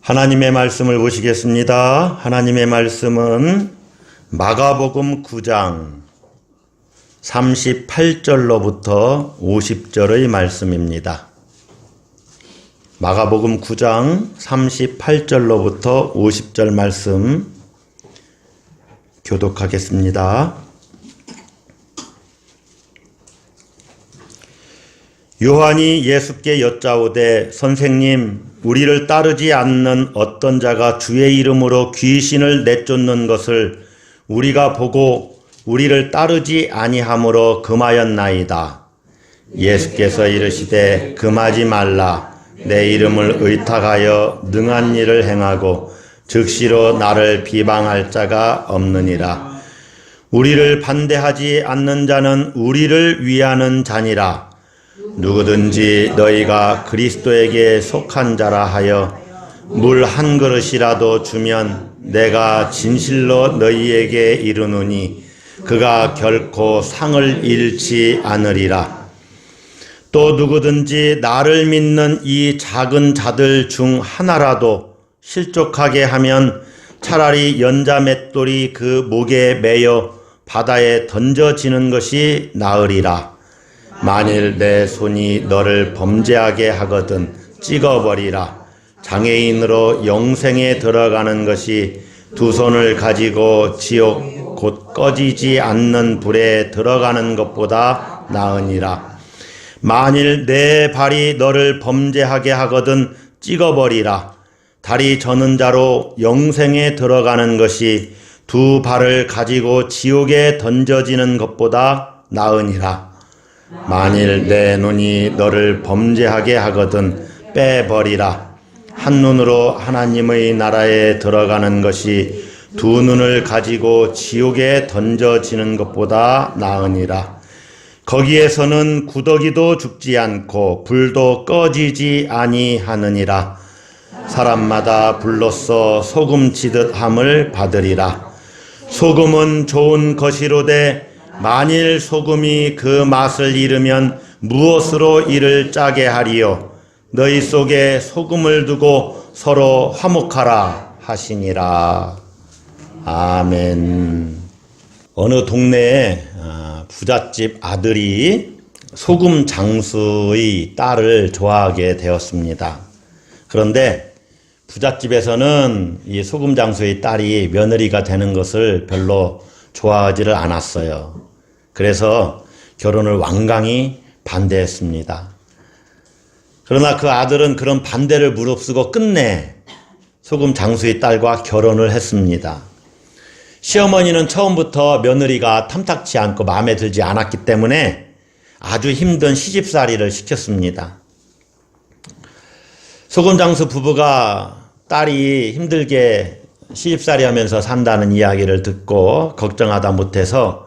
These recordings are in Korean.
하나님의 말씀을 보시겠습니다. 하나님의 말씀은 마가복음 9장 38절로부터 50절의 말씀입니다. 마가복음 9장 38절로부터 50절 말씀 교독하겠습니다. 요한이 예수께 여짜오되 선생님, 우리를 따르지 않는 어떤 자가 주의 이름으로 귀신을 내쫓는 것을 우리가 보고 우리를 따르지 아니하므로 금하였나이다. 예수께서 이르시되 금하지 말라. 내 이름을 의탁하여 능한 일을 행하고 즉시로 나를 비방할 자가 없느니라. 우리를 반대하지 않는 자는 우리를 위하는 자니라. 누구든지 너희가 그리스도에게 속한 자라 하여 물 한 그릇이라도 주면 내가 진실로 너희에게 이르노니 그가 결코 상을 잃지 않으리라. 또 누구든지 나를 믿는 이 작은 자들 중 하나라도 실족하게 하면 차라리 연자 맷돌이 그 목에 매여 바다에 던져지는 것이 나으리라. 만일 내 손이 너를 범죄하게 하거든 찍어버리라. 장애인으로 영생에 들어가는 것이 두 손을 가지고 지옥 곧 꺼지지 않는 불에 들어가는 것보다 나으니라. 만일 내 발이 너를 범죄하게 하거든 찍어버리라. 다리 저는 자로 영생에 들어가는 것이 두 발을 가지고 지옥에 던져지는 것보다 나으니라. 만일 내 눈이 너를 범죄하게 하거든 빼버리라. 한 눈으로 하나님의 나라에 들어가는 것이 두 눈을 가지고 지옥에 던져지는 것보다 나으니라. 거기에서는 구더기도 죽지 않고 불도 꺼지지 아니하느니라. 사람마다 불로써 소금 치듯 함을 받으리라. 소금은 좋은 것이로되 만일 소금이 그 맛을 잃으면 무엇으로 이를 짜게 하리요. 너희 속에 소금을 두고 서로 화목하라 하시니라. 아멘. 어느 동네에 부잣집 아들이 소금 장수의 딸을 좋아하게 되었습니다. 그런데 부잣집에서는 이 소금 장수의 딸이 며느리가 되는 것을 별로 좋아하지를 않았어요. 그래서 결혼을 완강히 반대했습니다. 그러나 그 아들은 그런 반대를 무릅쓰고 끝내 소금 장수의 딸과 결혼을 했습니다. 시어머니는 처음부터 며느리가 탐탁치 않고 마음에 들지 않았기 때문에 아주 힘든 시집살이를 시켰습니다. 소금 장수 부부가 딸이 힘들게 시집살이 하면서 산다는 이야기를 듣고 걱정하다 못해서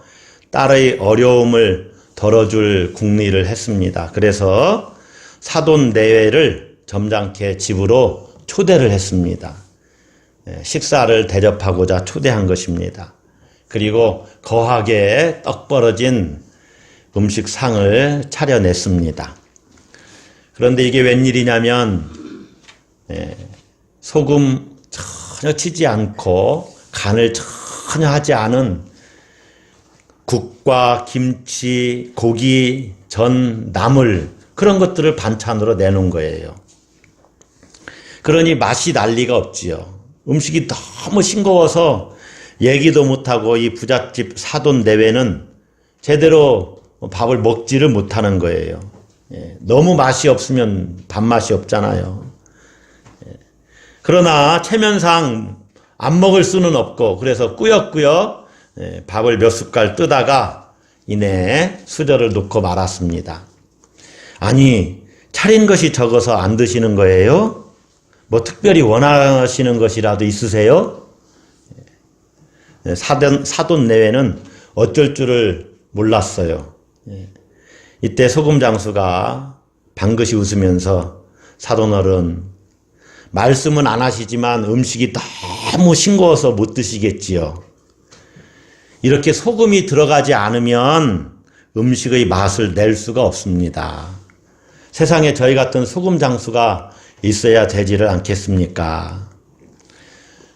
딸의 어려움을 덜어줄 궁리를 했습니다. 그래서 사돈 내외를 점잖게 집으로 초대를 했습니다. 식사를 대접하고자 초대한 것입니다. 그리고 거하게 떡 벌어진 음식상을 차려냈습니다. 그런데 이게 웬일이냐면 소금 전혀 치지 않고 간을 전혀 하지 않은 국과 김치, 고기, 전, 나물 그런 것들을 반찬으로 내놓은 거예요. 그러니 맛이 난리가 없지요. 음식이 너무 싱거워서 얘기도 못하고 이 부잣집 사돈 내외는 제대로 밥을 먹지를 못하는 거예요. 너무 맛이 없으면 밥맛이 없잖아요. 그러나 체면상 안 먹을 수는 없고 그래서 꾸역꾸역 밥을 몇 숟갈 뜨다가 이내 수저를 놓고 말았습니다. 아니, 차린 것이 적어서 안 드시는 거예요? 뭐 특별히 원하시는 것이라도 있으세요? 사돈 내외는 어쩔 줄을 몰랐어요. 이때 소금 장수가 방긋이 웃으면서 사돈어른, 말씀은 안 하시지만 음식이 너무 싱거워서 못 드시겠지요. 이렇게 소금이 들어가지 않으면 음식의 맛을 낼 수가 없습니다. 세상에 저희 같은 소금 장수가 있어야 되지를 않겠습니까?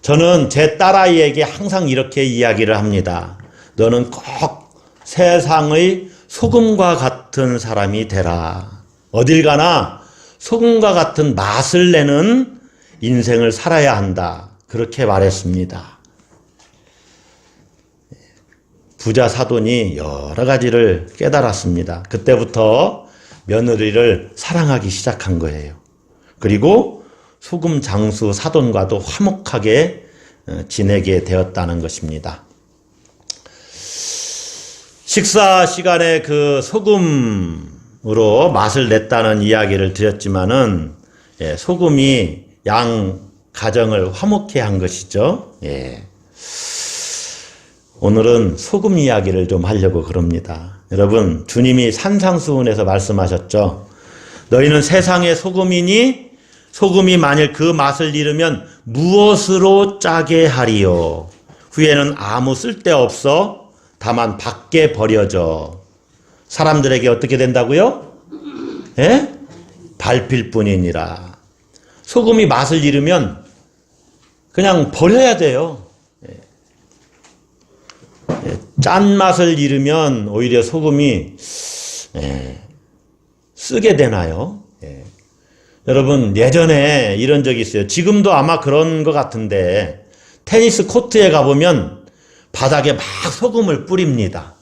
저는 제 딸아이에게 항상 이렇게 이야기를 합니다. 너는 꼭 세상의 소금과 같은 사람이 되라. 어딜 가나 소금과 같은 맛을 내는 인생을 살아야 한다. 그렇게 말했습니다. 부자 사돈이 여러 가지를 깨달았습니다. 그때부터 며느리를 사랑하기 시작한 거예요. 그리고 소금 장수 사돈과도 화목하게 지내게 되었다는 것입니다. 식사 시간에 그 소금으로 맛을 냈다는 이야기를 드렸지만은, 소금이 양 가정을 화목케 한 것이죠. 오늘은 소금 이야기를 좀 하려고 그럽니다. 여러분, 주님이 산상수훈에서 말씀하셨죠. 너희는 세상의 소금이니 소금이 만일 그 맛을 잃으면 무엇으로 짜게 하리요. 후에는 아무 쓸데없어 다만 밖에 버려져 사람들에게 어떻게 된다고요? 밟힐 뿐이니라. 소금이 맛을 잃으면 그냥 버려야 돼요. 짠맛을 잃으면 오히려 소금이 쓰게 되나요? 여러분, 예전에 이런 적이 있어요. 지금도 아마 그런 것 같은데, 테니스 코트에 가보면 바닥에 막 소금을 뿌립니다.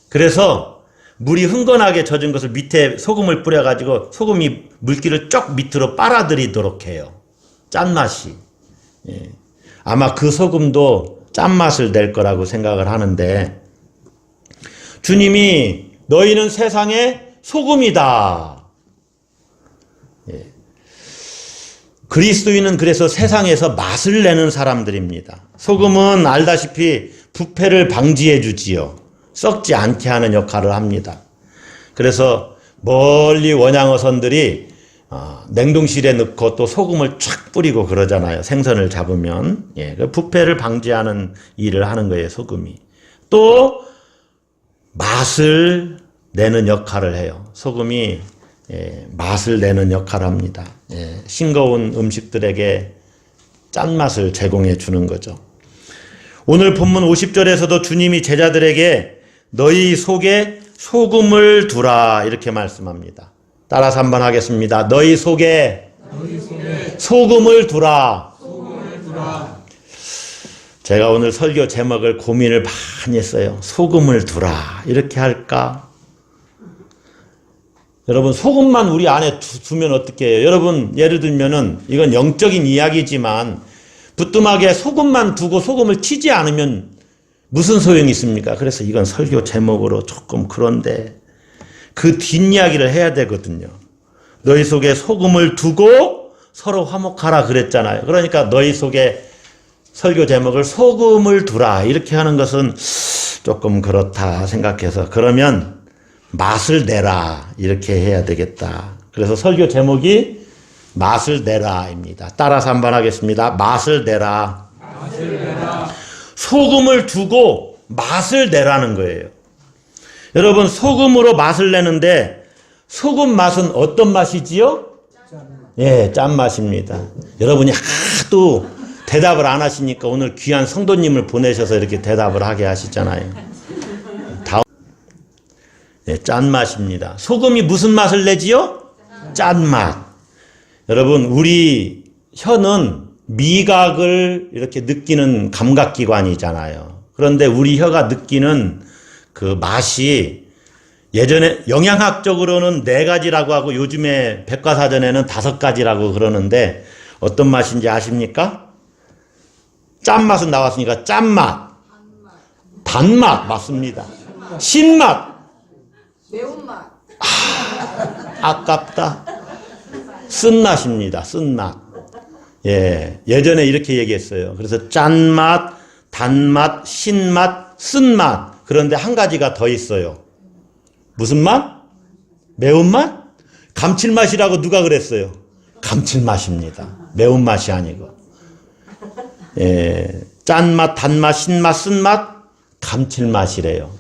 그래서 물이 흥건하게 젖은 것을 밑에 소금을 뿌려가지고 소금이 물기를 쭉 밑으로 빨아들이도록 해요. 짠맛이. 아마 그 소금도 짠맛을 낼 거라고 생각을 하는데, 주님이 너희는 세상의 소금이다. 그리스도인은 그래서 세상에서 맛을 내는 사람들입니다. 소금은 알다시피 부패를 방지해 주지요. 썩지 않게 하는 역할을 합니다. 그래서 멀리 원양어선들이 냉동실에 넣고 또 소금을 촥 뿌리고 그러잖아요. 생선을 잡으면. 부패를 방지하는 일을 하는 거예요, 소금이. 또 맛을 내는 역할을 해요. 소금이 맛을 내는 역할을 합니다. 싱거운 음식들에게 짠맛을 제공해 주는 거죠. 오늘 본문 50절에서도 주님이 제자들에게 너희 속에 소금을 두라 이렇게 말씀합니다. 따라서 한번 하겠습니다. 너희 속에 소금을 두라. 제가 오늘 설교 제목을 고민을 많이 했어요. 소금을 두라 이렇게 할까? 여러분, 소금만 우리 안에 두면 어떻게 해요? 여러분, 예를 들면은 이건 영적인 이야기지만 부뚜막에 소금만 두고 소금을 치지 않으면 무슨 소용이 있습니까? 그래서 이건 설교 제목으로 조금 그런데 그 뒷이야기를 해야 되거든요. 너희 속에 소금을 두고 서로 화목하라 그랬잖아요. 그러니까 너희 속에 설교 제목을 소금을 두라 이렇게 하는 것은 조금 그렇다 생각해서, 그러면 맛을 내라 이렇게 해야 되겠다. 그래서 설교 제목이 맛을 내라입니다. 따라서 한번 하겠습니다. 맛을 내라. 소금을 두고 맛을 내라는 거예요. 여러분, 소금으로 맛을 내는데 소금 맛은 어떤 맛이지요? 짠맛입니다. 여러분이 하도 대답을 안 하시니까 오늘 귀한 성도님을 보내셔서 이렇게 대답을 하게 하시잖아요. 짠맛입니다. 소금이 무슨 맛을 내지요? 짠맛. 여러분, 우리 혀는 미각을 이렇게 느끼는 감각기관이잖아요. 그런데 우리 혀가 느끼는 그 맛이 예전에 영양학적으로는 4가지라고 하고 요즘에 백과사전에는 5가지라고 그러는데 어떤 맛인지 아십니까? 짠맛은 나왔으니까 짠맛, 단맛 맞습니다. 신맛, 매운맛. 아깝다. 쓴맛입니다. 쓴맛. 예전에 이렇게 얘기했어요. 그래서 짠맛, 단맛, 신맛, 쓴맛. 그런데 한 가지가 더 있어요. 무슨 맛? 매운맛? 감칠맛이라고 누가 그랬어요? 감칠맛입니다. 매운맛이 아니고. 짠맛, 단맛, 신맛, 쓴맛, 감칠맛이래요.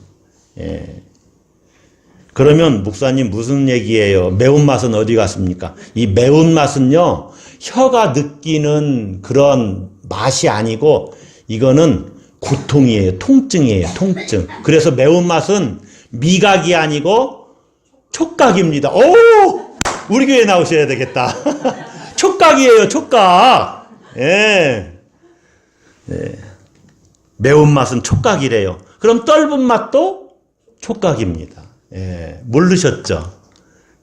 그러면 목사님 무슨 얘기예요? 매운맛은 어디 갔습니까? 이 매운맛은요, 혀가 느끼는 그런 맛이 아니고 이거는 고통이에요. 통증이에요. 통증. 그래서 매운맛은 미각이 아니고 촉각입니다. 오! 우리 교회 나오셔야 되겠다. 촉각이에요. 촉각. 예. 예. 매운맛은 촉각이래요. 그럼 떫은 맛도 촉각입니다. 예. 모르셨죠?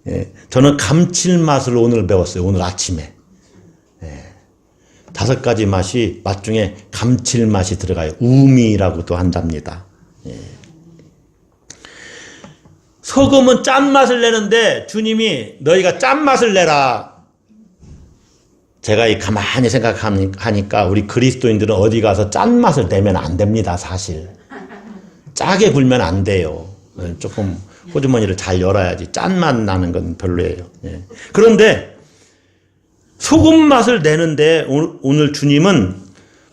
예. 저는 감칠맛을 오늘 배웠어요. 오늘 아침에. 예. 5가지 맛이 맛 중에 감칠맛이 들어가요. 우미라고도 한답니다. 예. 소금은 짠맛을 내는데 주님이 너희가 짠맛을 내라. 제가 가만히 생각하니까 우리 그리스도인들은 어디 가서 짠맛을 내면 안 됩니다. 사실. 짜게 굴면 안 돼요. 조금 호주머니를 잘 열어야지. 짠맛 나는 건 별로예요. 예. 그런데 소금 맛을 내는데 오늘 주님은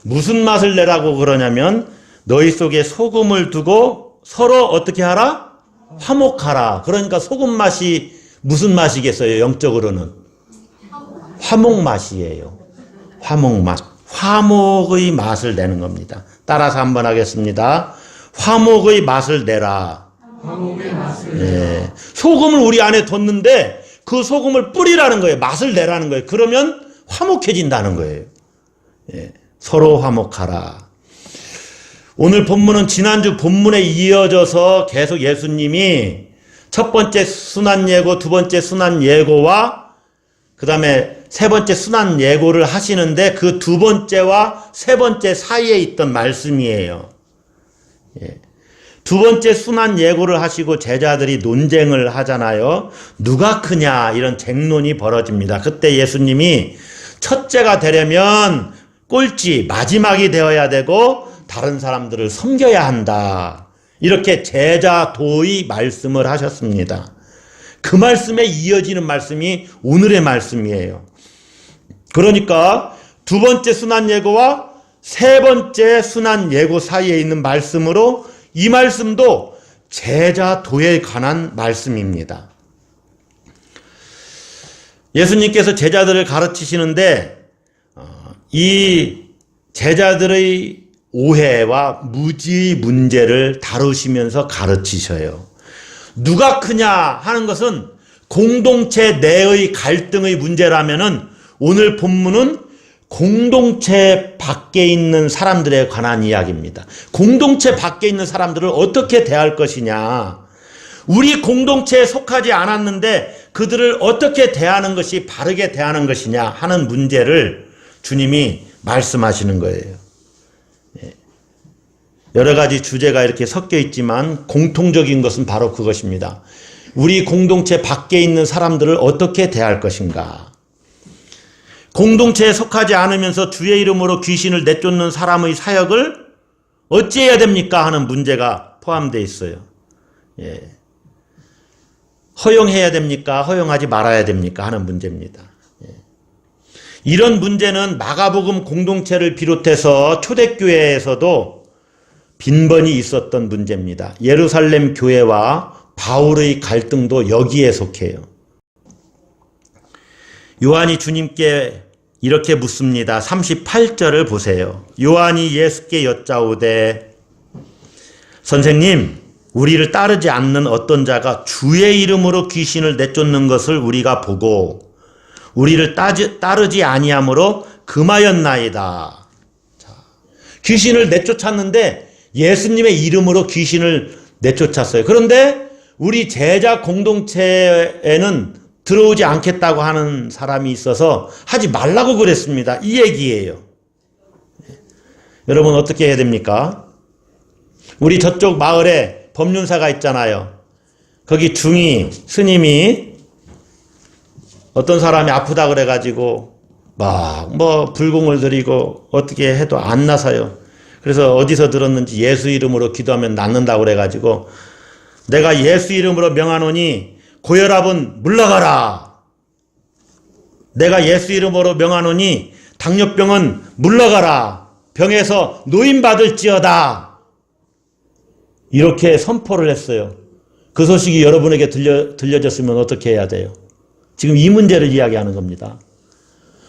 무슨 맛을 내라고 그러냐면 너희 속에 소금을 두고 서로 어떻게 하라? 화목하라. 그러니까 소금 맛이 무슨 맛이겠어요? 영적으로는 화목 맛이에요. 화목 맛. 화목의 맛을 내는 겁니다. 따라서 한번 하겠습니다. 화목의 맛을 내라. 화목의 맛을 예. 소금을 우리 안에 뒀는데 그 소금을 뿌리라는 거예요. 맛을 내라는 거예요. 그러면 화목해진다는 거예요. 예. 서로 화목하라. 오늘 본문은 지난주 본문에 이어져서 계속 예수님이 첫 번째 순환 예고, 두 번째 순환 예고와 그 다음에 세 번째 순환 예고를 하시는데 그 두 번째와 세 번째 사이에 있던 말씀이에요. 예. 두 번째 순환 예고를 하시고 제자들이 논쟁을 하잖아요. 누가 크냐 이런 쟁론이 벌어집니다. 그때 예수님이 첫째가 되려면 꼴찌 마지막이 되어야 되고 다른 사람들을 섬겨야 한다. 이렇게 제자도의 말씀을 하셨습니다. 그 말씀에 이어지는 말씀이 오늘의 말씀이에요. 그러니까 두 번째 순환 예고와 세 번째 순환 예고 사이에 있는 말씀으로 이 말씀도 제자도에 관한 말씀입니다. 예수님께서 제자들을 가르치시는데 이 제자들의 오해와 무지 문제를 다루시면서 가르치셔요. 누가 크냐 하는 것은 공동체 내의 갈등의 문제라면은 오늘 본문은 공동체 밖에 있는 사람들에 관한 이야기입니다. 공동체 밖에 있는 사람들을 어떻게 대할 것이냐. 우리 공동체에 속하지 않았는데 그들을 어떻게 대하는 것이 바르게 대하는 것이냐 하는 문제를 주님이 말씀하시는 거예요. 여러 가지 주제가 이렇게 섞여 있지만 공통적인 것은 바로 그것입니다. 우리 공동체 밖에 있는 사람들을 어떻게 대할 것인가. 공동체에 속하지 않으면서 주의 이름으로 귀신을 내쫓는 사람의 사역을 어찌해야 됩니까 하는 문제가 포함되어 있어요. 예. 허용해야 됩니까? 허용하지 말아야 됩니까? 하는 문제입니다. 예. 이런 문제는 마가복음 공동체를 비롯해서 초대교회에서도 빈번히 있었던 문제입니다. 예루살렘 교회와 바울의 갈등도 여기에 속해요. 요한이 주님께 이렇게 묻습니다. 38절을 보세요. 요한이 예수께 여짜오되 선생님, 우리를 따르지 않는 어떤 자가 주의 이름으로 귀신을 내쫓는 것을 우리가 보고 우리를 따르지 아니함으로 금하였나이다. 자, 귀신을 내쫓았는데 예수님의 이름으로 귀신을 내쫓았어요. 그런데 우리 제자 공동체에는 들어오지 않겠다고 하는 사람이 있어서 하지 말라고 그랬습니다. 이 얘기예요. 여러분 어떻게 해야 됩니까? 우리 저쪽 마을에 법륜사가 있잖아요. 거기 중이 스님이 어떤 사람이 아프다 그래가지고 막 불공을 들이고 어떻게 해도 안 나서요. 그래서 어디서 들었는지 예수 이름으로 기도하면 낫는다고 그래가지고 내가 예수 이름으로 명하노니 고혈압은 물러가라. 내가 예수 이름으로 명하노니 당뇨병은 물러가라. 병에서 노임받을지어다. 이렇게 선포를 했어요. 그 소식이 여러분에게 들려졌으면 어떻게 해야 돼요? 지금 이 문제를 이야기하는 겁니다.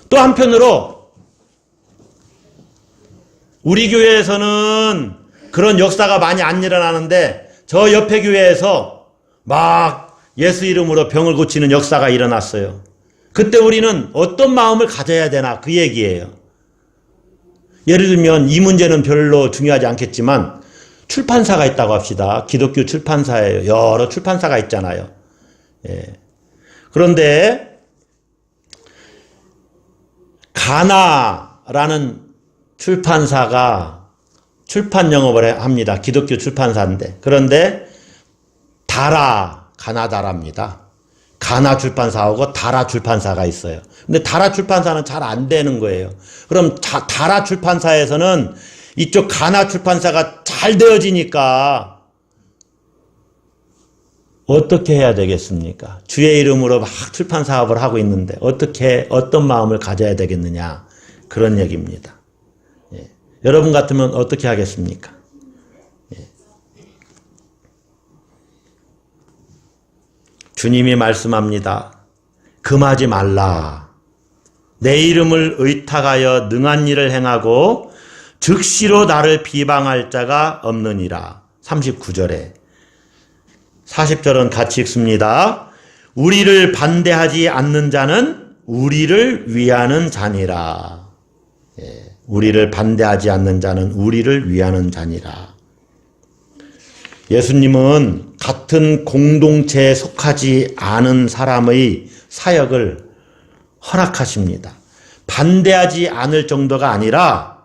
또 한편으로 우리 교회에서는 그런 역사가 많이 안 일어나는데 저 옆에 교회에서 막 예수 이름으로 병을 고치는 역사가 일어났어요. 그때 우리는 어떤 마음을 가져야 되나 그 얘기예요. 예를 들면 이 문제는 별로 중요하지 않겠지만 출판사가 있다고 합시다. 기독교 출판사예요. 여러 출판사가 있잖아요. 예. 그런데 가나라는 출판사가 출판 영업을 합니다. 기독교 출판사인데. 그런데 가나다라입니다. 가나 출판사하고 다라 출판사가 있어요. 근데 다라 출판사는 잘 안 되는 거예요. 그럼 다라 출판사에서는 이쪽 가나 출판사가 잘 되어지니까 어떻게 해야 되겠습니까? 주의 이름으로 막 출판 사업을 하고 있는데 어떤 마음을 가져야 되겠느냐 그런 얘기입니다. 예. 여러분 같으면 어떻게 하겠습니까? 예. 주님이 말씀합니다. 금하지 말라. 내 이름을 의탁하여 능한 일을 행하고 즉시로 나를 비방할 자가 없느니라. 39절에 40절은 같이 읽습니다. 우리를 반대하지 않는 자는 우리를 위하는 자니라. 예, 우리를 반대하지 않는 자는 우리를 위하는 자니라. 예수님은 같은 공동체에 속하지 않은 사람의 사역을 허락하십니다. 반대하지 않을 정도가 아니라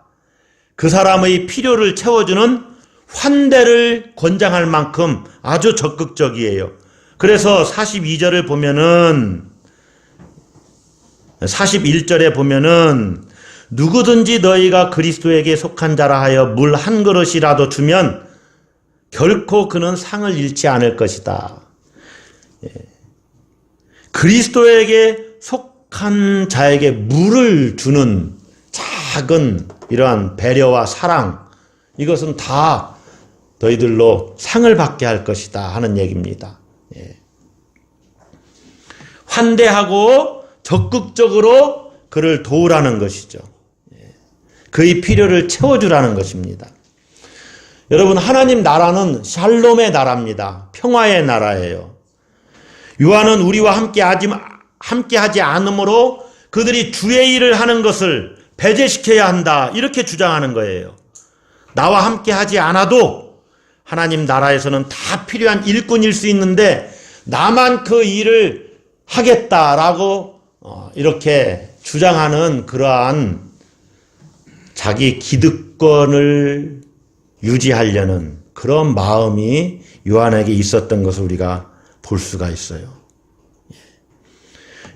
그 사람의 필요를 채워주는 환대를 권장할 만큼 아주 적극적이에요. 그래서 42절을 보면은 41절에 보면은 누구든지 너희가 그리스도에게 속한 자라 하여 물 한 그릇이라도 주면 결코 그는 상을 잃지 않을 것이다. 예. 그리스도에게 속한 자에게 물을 주는 작은 이러한 배려와 사랑, 이것은 다 너희들로 상을 받게 할 것이다 하는 얘기입니다. 예. 환대하고 적극적으로 그를 도우라는 것이죠. 예. 그의 필요를 채워주라는 것입니다. 여러분, 하나님 나라는 샬롬의 나라입니다. 평화의 나라예요. 요한은 우리와 함께하지 않으므로 그들이 주의 일을 하는 것을 배제시켜야 한다, 이렇게 주장하는 거예요. 나와 함께하지 않아도 하나님 나라에서는 다 필요한 일꾼일 수 있는데 나만 그 일을 하겠다라고 이렇게 주장하는 그러한 자기 기득권을 유지하려는 그런 마음이 요한에게 있었던 것을 우리가 볼 수가 있어요.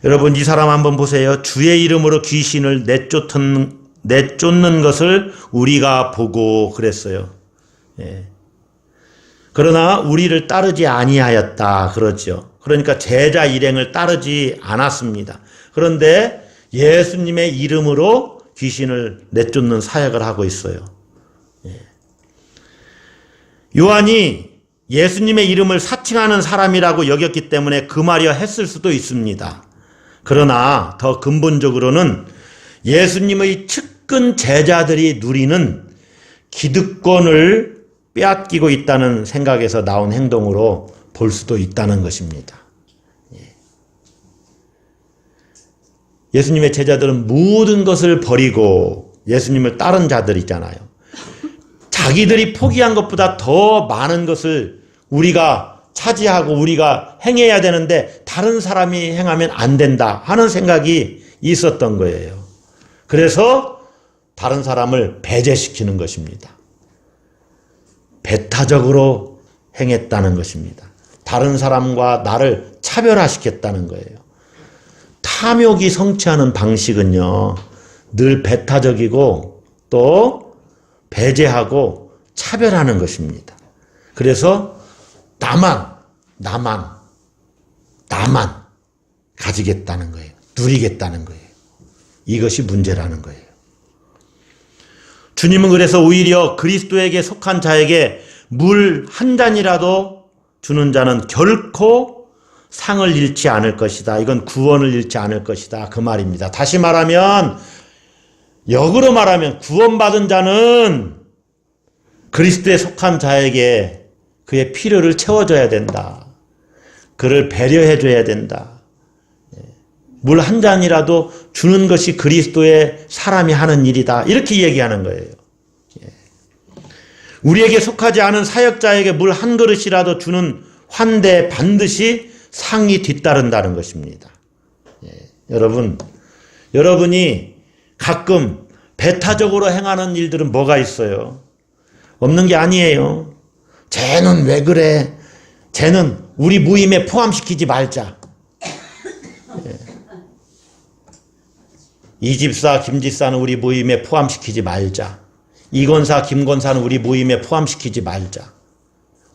여러분, 이 사람 한번 보세요. 주의 이름으로 귀신을 내쫓는 것을 우리가 보고 그랬어요. 예. 그러나 우리를 따르지 아니하였다 그러죠. 그러니까 제자 일행을 따르지 않았습니다. 그런데 예수님의 이름으로 귀신을 내쫓는 사역을 하고 있어요. 예. 요한이 예수님의 이름을 사칭하는 사람이라고 여겼기 때문에 금하려 했을 수도 있습니다. 그러나 더 근본적으로는 예수님의 측근 제자들이 누리는 기득권을 빼앗기고 있다는 생각에서 나온 행동으로 볼 수도 있다는 것입니다. 예수님의 제자들은 모든 것을 버리고 예수님을 따른 자들이잖아요. 자기들이 포기한 것보다 더 많은 것을 우리가 차지하고 우리가 행해야 되는데 다른 사람이 행하면 안 된다 하는 생각이 있었던 거예요. 그래서 다른 사람을 배제시키는 것입니다. 배타적으로 행했다는 것입니다. 다른 사람과 나를 차별화시켰다는 거예요. 탐욕이 성취하는 방식은요, 늘 배타적이고 또 배제하고 차별하는 것입니다. 그래서 나만 가지겠다는 거예요. 누리겠다는 거예요. 이것이 문제라는 거예요. 주님은 그래서 오히려 그리스도에게 속한 자에게 물 한 잔이라도 주는 자는 결코 상을 잃지 않을 것이다. 이건 구원을 잃지 않을 것이다. 그 말입니다. 다시 말하면 역으로 말하면 구원받은 자는 그리스도에 속한 자에게 그의 필요를 채워줘야 된다. 그를 배려해줘야 된다. 물 한 잔이라도 주는 것이 그리스도의 사람이 하는 일이다. 이렇게 얘기하는 거예요. 우리에게 속하지 않은 사역자에게 물 한 그릇이라도 주는 환대에 반드시 상이 뒤따른다는 것입니다. 여러분이 가끔 배타적으로 행하는 일들은 뭐가 있어요? 없는 게 아니에요. 쟤는 왜 그래? 쟤는 우리 모임에 포함시키지 말자. 이 집사, 김 집사는 우리 모임에 포함시키지 말자. 이 권사, 김 권사는 우리 모임에 포함시키지 말자.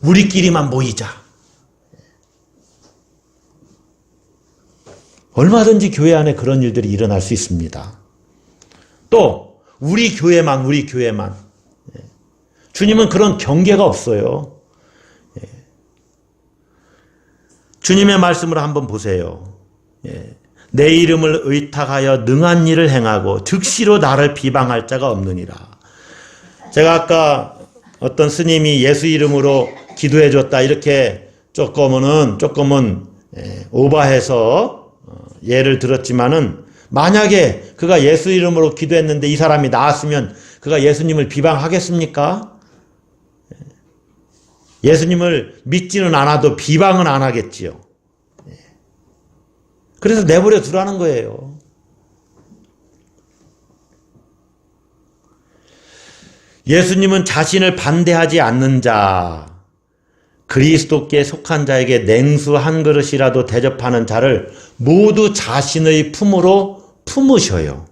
우리끼리만 모이자. 얼마든지 교회 안에 그런 일들이 일어날 수 있습니다. 또 우리 교회만. 주님은 그런 경계가 없어요. 주님의 말씀을 한번 보세요. 내 이름을 의탁하여 능한 일을 행하고 즉시로 나를 비방할 자가 없느니라. 제가 아까 어떤 스님이 예수 이름으로 기도해 줬다 이렇게 조금은 오버해서 예를 들었지만은 만약에 그가 예수 이름으로 기도했는데 이 사람이 나왔으면 그가 예수님을 비방하겠습니까? 예수님을 믿지는 않아도 비방은 안 하겠지요. 그래서 내버려 두라는 거예요. 예수님은 자신을 반대하지 않는 자, 그리스도께 속한 자에게 냉수 한 그릇이라도 대접하는 자를 모두 자신의 품으로 품으셔요.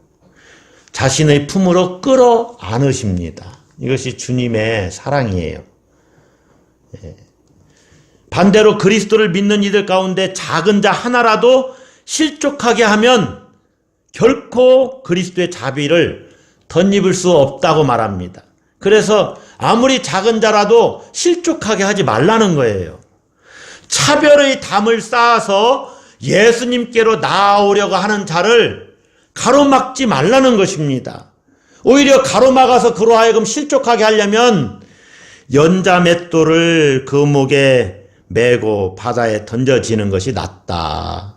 자신의 품으로 끌어 안으십니다. 이것이 주님의 사랑이에요. 반대로 그리스도를 믿는 이들 가운데 작은 자 하나라도 실족하게 하면 결코 그리스도의 자비를 덧입을 수 없다고 말합니다. 그래서 아무리 작은 자라도 실족하게 하지 말라는 거예요. 차별의 담을 쌓아서 예수님께로 나아오려고 하는 자를 가로막지 말라는 것입니다. 오히려 가로막아서 그로 하여금 실족하게 하려면 연자 맷돌을 그 목에 메고 바다에 던져지는 것이 낫다.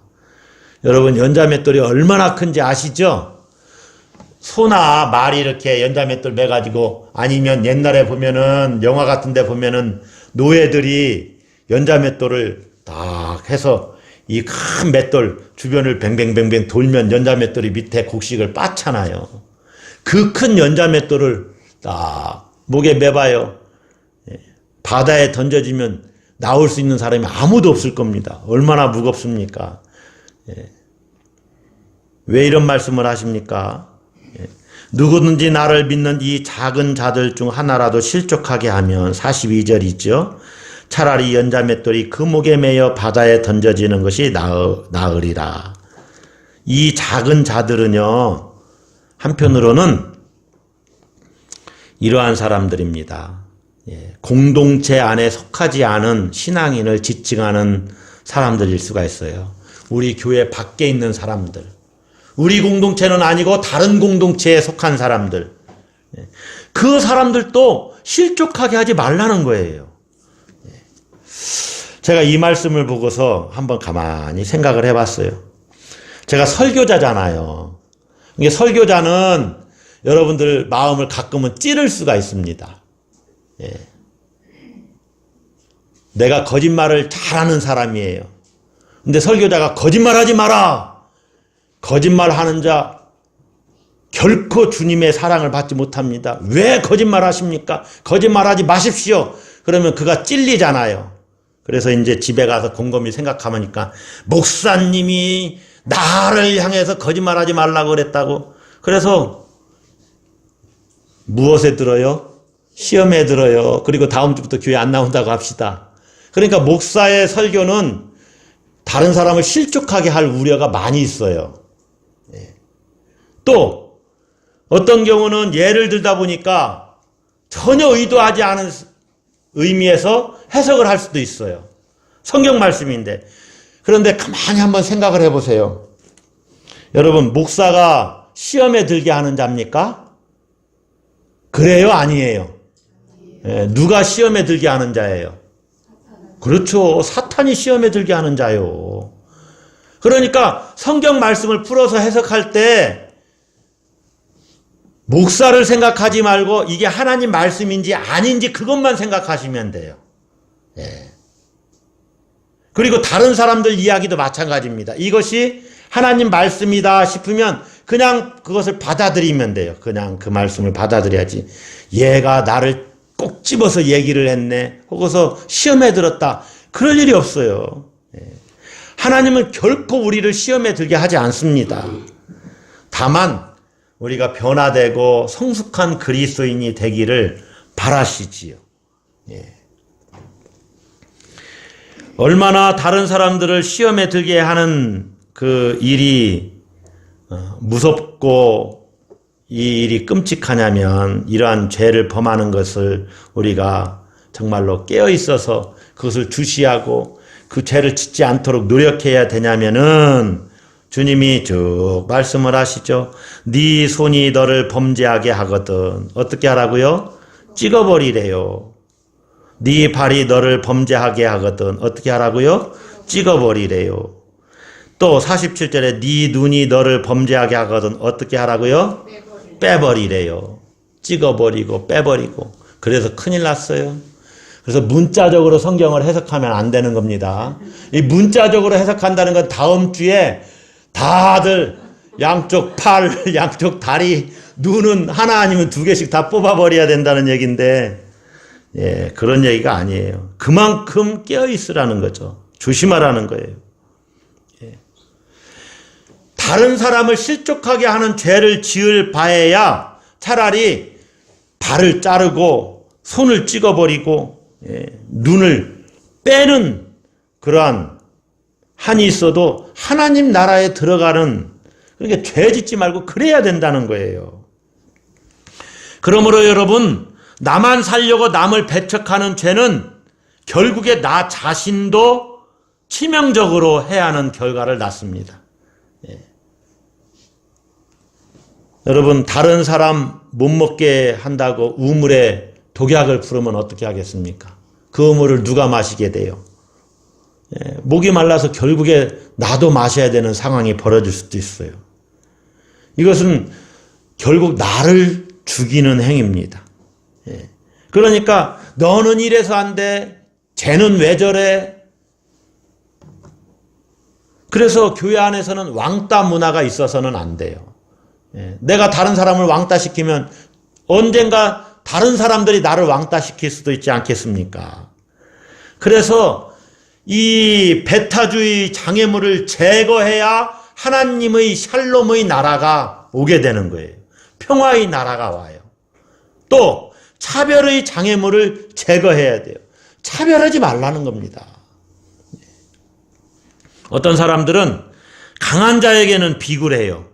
여러분, 연자 맷돌이 얼마나 큰지 아시죠? 소나 말이 이렇게 연자 맷돌 매가지고, 아니면 옛날에 보면은 영화 같은 데 보면은 노예들이 연자 맷돌을 딱 해서 이 큰 맷돌 주변을 뱅뱅뱅뱅 돌면 연자 맷돌이 밑에 곡식을 빻잖아요. 그 큰 연자 맷돌을 딱 목에 매봐요. 바다에 던져지면 나올 수 있는 사람이 아무도 없을 겁니다. 얼마나 무겁습니까? 왜 이런 말씀을 하십니까? 누구든지 나를 믿는 이 작은 자들 중 하나라도 실족하게 하면 42절 있죠. 차라리 연자 맷돌이 그 목에 매여 바다에 던져지는 것이 나으리라. 이 작은 자들은요, 한편으로는 이러한 사람들입니다. 공동체 안에 속하지 않은 신앙인을 지칭하는 사람들일 수가 있어요. 우리 교회 밖에 있는 사람들, 우리 공동체는 아니고 다른 공동체에 속한 사람들, 그 사람들도 실족하게 하지 말라는 거예요. 제가 이 말씀을 보고서 한번 가만히 생각을 해봤어요. 제가 설교자잖아요. 이게 설교자는 여러분들 마음을 가끔은 찌를 수가 있습니다. 내가 거짓말을 잘하는 사람이에요. 근데 설교자가 거짓말하지 마라! 거짓말하는 자 결코 주님의 사랑을 받지 못합니다. 왜 거짓말하십니까? 거짓말하지 마십시오. 그러면 그가 찔리잖아요. 그래서 이제 집에 가서 곰곰이 생각하니까 목사님이 나를 향해서 거짓말하지 말라고 그랬다고. 그래서 무엇에 들어요? 시험에 들어요. 그리고 다음 주부터 교회 안 나온다고 합시다. 그러니까 목사의 설교는 다른 사람을 실족하게 할 우려가 많이 있어요. 또 어떤 경우는 예를 들다 보니까 전혀 의도하지 않은 의미에서 해석을 할 수도 있어요. 성경 말씀인데. 그런데 가만히 한번 생각을 해보세요. 여러분, 목사가 시험에 들게 하는 자입니까? 그래요? 아니에요? 예, 누가 시험에 들게 하는 자예요? 그렇죠. 사탄이 시험에 들게 하는 자요. 그러니까 성경 말씀을 풀어서 해석할 때 목사를 생각하지 말고 이게 하나님 말씀인지 아닌지 그것만 생각하시면 돼요. 예. 그리고 다른 사람들 이야기도 마찬가지입니다. 이것이 하나님 말씀이다 싶으면 그냥 그것을 받아들이면 돼요. 그냥 그 말씀을 받아들여야지. 얘가 나를 꼭 집어서 얘기를 했네. 혹여서 시험에 들었다. 그럴 일이 없어요. 하나님은 결코 우리를 시험에 들게 하지 않습니다. 다만 우리가 변화되고 성숙한 그리스도인이 되기를 바라시지요. 얼마나 다른 사람들을 시험에 들게 하는 그 일이 무섭고 이 일이 끔찍하냐면 이러한 죄를 범하는 것을 우리가 정말로 깨어 있어서 그것을 주시하고 그 죄를 짓지 않도록 노력해야 되냐면은 주님이 쭉 말씀을 하시죠. 네 손이 너를 범죄하게 하거든 어떻게 하라고요? 찍어버리래요. 네 발이 너를 범죄하게 하거든 어떻게 하라고요? 찍어버리래요. 또 47절에 네 눈이 너를 범죄하게 하거든 어떻게 하라고요? 빼버리래요. 찍어버리고 빼버리고. 그래서 큰일 났어요. 그래서 문자적으로 성경을 해석하면 안 되는 겁니다. 이 문자적으로 해석한다는 건 다음 주에 다들 양쪽 팔, 양쪽 다리, 눈은 하나 아니면 두 개씩 다 뽑아버려야 된다는 얘기인데 예, 그런 얘기가 아니에요. 그만큼 깨어있으라는 거죠. 조심하라는 거예요. 예. 다른 사람을 실족하게 하는 죄를 지을 바에야 차라리 발을 자르고 손을 찍어버리고 예, 눈을 빼는 그러한 한이 있어도 하나님 나라에 들어가는 그러니까 죄 짓지 말고 그래야 된다는 거예요. 그러므로 여러분 나만 살려고 남을 배척하는 죄는 결국에 나 자신도 치명적으로 해야 하는 결과를 낳습니다. 예. 여러분 다른 사람 못 먹게 한다고 우물에 독약을 부르면 어떻게 하겠습니까? 그 우물을 누가 마시게 돼요? 예. 목이 말라서 결국에 나도 마셔야 되는 상황이 벌어질 수도 있어요. 이것은 결국 나를 죽이는 행위입니다. 예. 그러니까 너는 이래서 안 돼. 쟤는 왜 저래. 그래서 교회 안에서는 왕따 문화가 있어서는 안 돼요. 예. 내가 다른 사람을 왕따시키면 언젠가 다른 사람들이 나를 왕따시킬 수도 있지 않겠습니까? 그래서 이 배타주의 장애물을 제거해야 하나님의 샬롬의 나라가 오게 되는 거예요. 평화의 나라가 와요. 또 차별의 장애물을 제거해야 돼요. 차별하지 말라는 겁니다. 어떤 사람들은 강한 자에게는 비굴해요.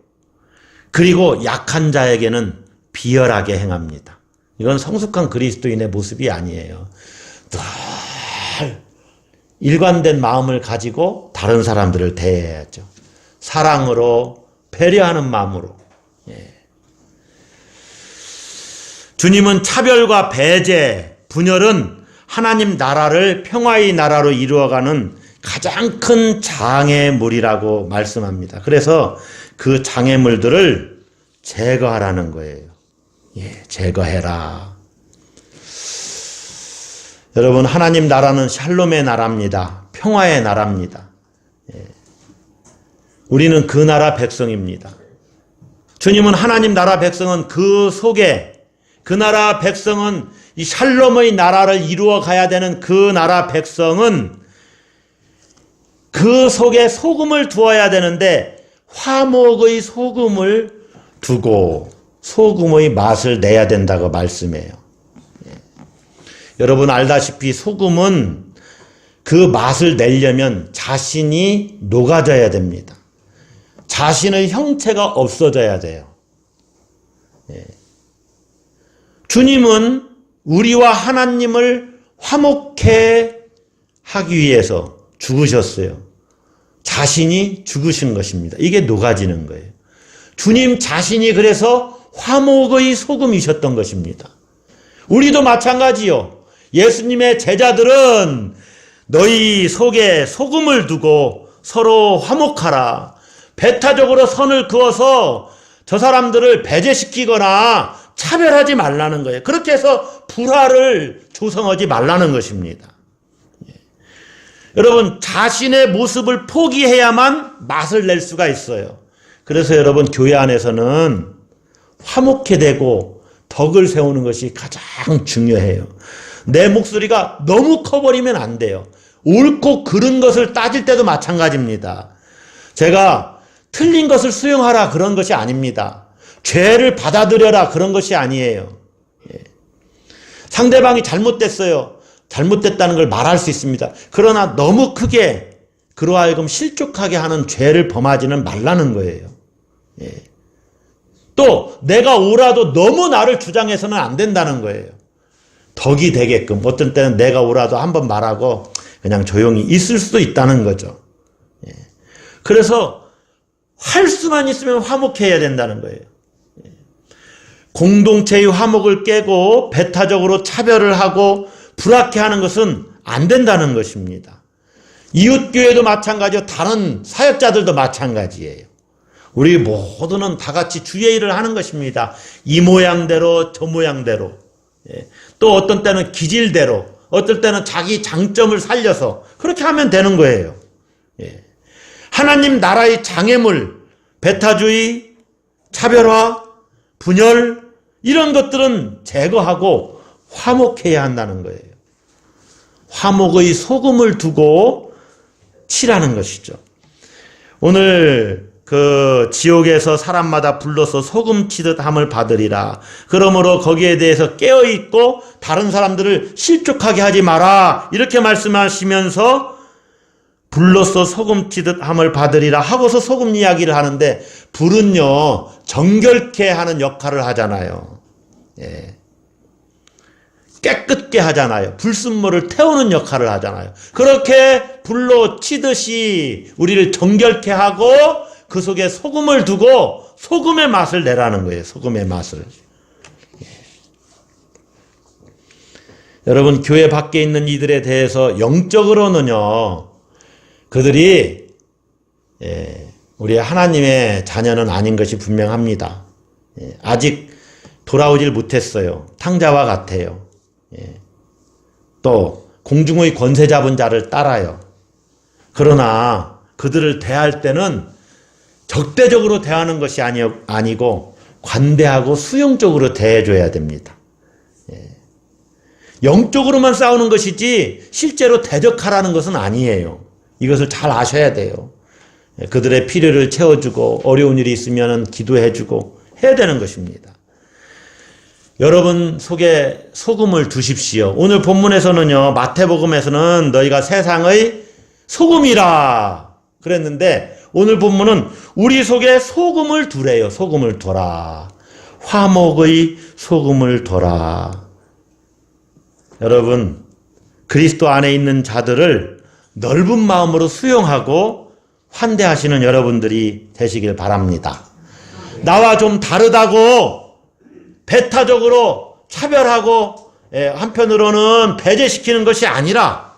그리고 약한 자에게는 비열하게 행합니다. 이건 성숙한 그리스도인의 모습이 아니에요. 늘 일관된 마음을 가지고 다른 사람들을 대해야죠. 사랑으로 배려하는 마음으로. 예. 주님은 차별과 배제, 분열은 하나님 나라를 평화의 나라로 이루어가는 가장 큰 장애물이라고 말씀합니다. 그래서 그 장애물들을 제거하라는 거예요. 예, 제거해라. 여러분 하나님 나라는 샬롬의 나라입니다. 평화의 나라입니다. 예. 우리는 그 나라 백성입니다. 주님은 하나님 나라 백성은 그 속에 그 나라 백성은 이 샬롬의 나라를 이루어 가야 되는 그 나라 백성은 그 속에 소금을 두어야 되는데 화목의 소금을 두고 소금의 맛을 내야 된다고 말씀해요. 여러분 알다시피 소금은 그 맛을 내려면 자신이 녹아져야 됩니다. 자신의 형체가 없어져야 돼요. 주님은 우리와 하나님을 화목해 하기 위해서 죽으셨어요. 자신이 죽으신 것입니다. 이게 녹아지는 거예요. 주님 자신이 그래서 화목의 소금이셨던 것입니다. 우리도 마찬가지요. 예수님의 제자들은 너희 속에 소금을 두고 서로 화목하라. 배타적으로 선을 그어서 저 사람들을 배제시키거나 차별하지 말라는 거예요. 그렇게 해서 불화를 조성하지 말라는 것입니다. 여러분, 자신의 모습을 포기해야만 맛을 낼 수가 있어요. 그래서 여러분, 교회 안에서는 화목해 되고 덕을 세우는 것이 가장 중요해요. 내 목소리가 너무 커버리면 안 돼요. 옳고 그른 것을 따질 때도 마찬가지입니다. 제가 틀린 것을 수용하라 그런 것이 아닙니다. 죄를 받아들여라 그런 것이 아니에요. 상대방이 잘못됐어요. 잘못됐다는 걸 말할 수 있습니다. 그러나 너무 크게 그로 하여금 실족하게 하는 죄를 범하지는 말라는 거예요. 또 내가 옳아도 너무 나를 주장해서는 안 된다는 거예요. 덕이 되게끔 어떤 때는 내가 옳아도 한번 말하고 그냥 조용히 있을 수도 있다는 거죠. 그래서 할 수만 있으면 화목해야 된다는 거예요. 공동체의 화목을 깨고 배타적으로 차별을 하고 불합리하는 것은 안 된다는 것입니다. 이웃교회도 마찬가지요. 다른 사역자들도 마찬가지예요. 우리 모두는 다 같이 주의 일을 하는 것입니다. 이 모양대로 저 모양대로. 또 어떤 때는 기질대로, 어떨 때는 자기 장점을 살려서 그렇게 하면 되는 거예요. 하나님 나라의 장애물, 배타주의, 차별화, 분열 이런 것들은 제거하고 화목해야 한다는 거예요. 화목의 소금을 두고 치라는 것이죠. 오늘 그 지옥에서 사람마다 불러서 소금 치듯 함을 받으리라. 그러므로 거기에 대해서 깨어있고 다른 사람들을 실족하게 하지 마라. 이렇게 말씀하시면서 불로써 소금 치듯 함을 받으리라 하고서 소금 이야기를 하는데, 불은요 정결케 하는 역할을 하잖아요. 깨끗게 하잖아요. 불순물을 태우는 역할을 하잖아요. 그렇게 불로 치듯이 우리를 정결케 하고 그 속에 소금을 두고 소금의 맛을 내라는 거예요. 소금의 맛을. 여러분, 교회 밖에 있는 이들에 대해서 영적으로는요, 그들이 우리 하나님의 자녀는 아닌 것이 분명합니다. 아직 돌아오질 못했어요. 탕자와 같아요. 또 공중의 권세 잡은 자를 따라요. 그러나 그들을 대할 때는 적대적으로 대하는 것이 아니고 관대하고 수용적으로 대해줘야 됩니다. 영적으로만 싸우는 것이지 실제로 대적하라는 것은 아니에요. 이것을 잘 아셔야 돼요. 그들의 필요를 채워주고 어려운 일이 있으면 기도해주고 해야 되는 것입니다. 여러분 속에 소금을 두십시오. 오늘 본문에서는요, 마태복음에서는 너희가 세상의 소금이라 그랬는데, 오늘 본문은 우리 속에 소금을 두래요. 소금을 둬라. 화목의 소금을 둬라. 여러분, 그리스도 안에 있는 자들을 넓은 마음으로 수용하고 환대하시는 여러분들이 되시길 바랍니다. 나와 좀 다르다고 배타적으로 차별하고 한편으로는 배제시키는 것이 아니라,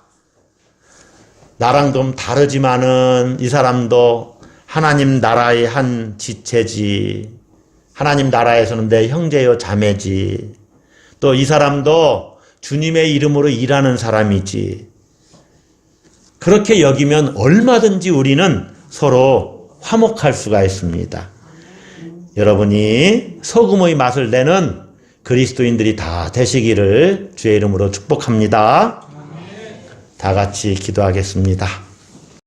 나랑 좀 다르지만은 이 사람도 하나님 나라의 한 지체지, 하나님 나라에서는 내 형제요 자매지, 또 이 사람도 주님의 이름으로 일하는 사람이지, 그렇게 여기면 얼마든지 우리는 서로 화목할 수가 있습니다. 여러분이 소금의 맛을 내는 그리스도인들이 다 되시기를 주의 이름으로 축복합니다. 다 같이 기도하겠습니다.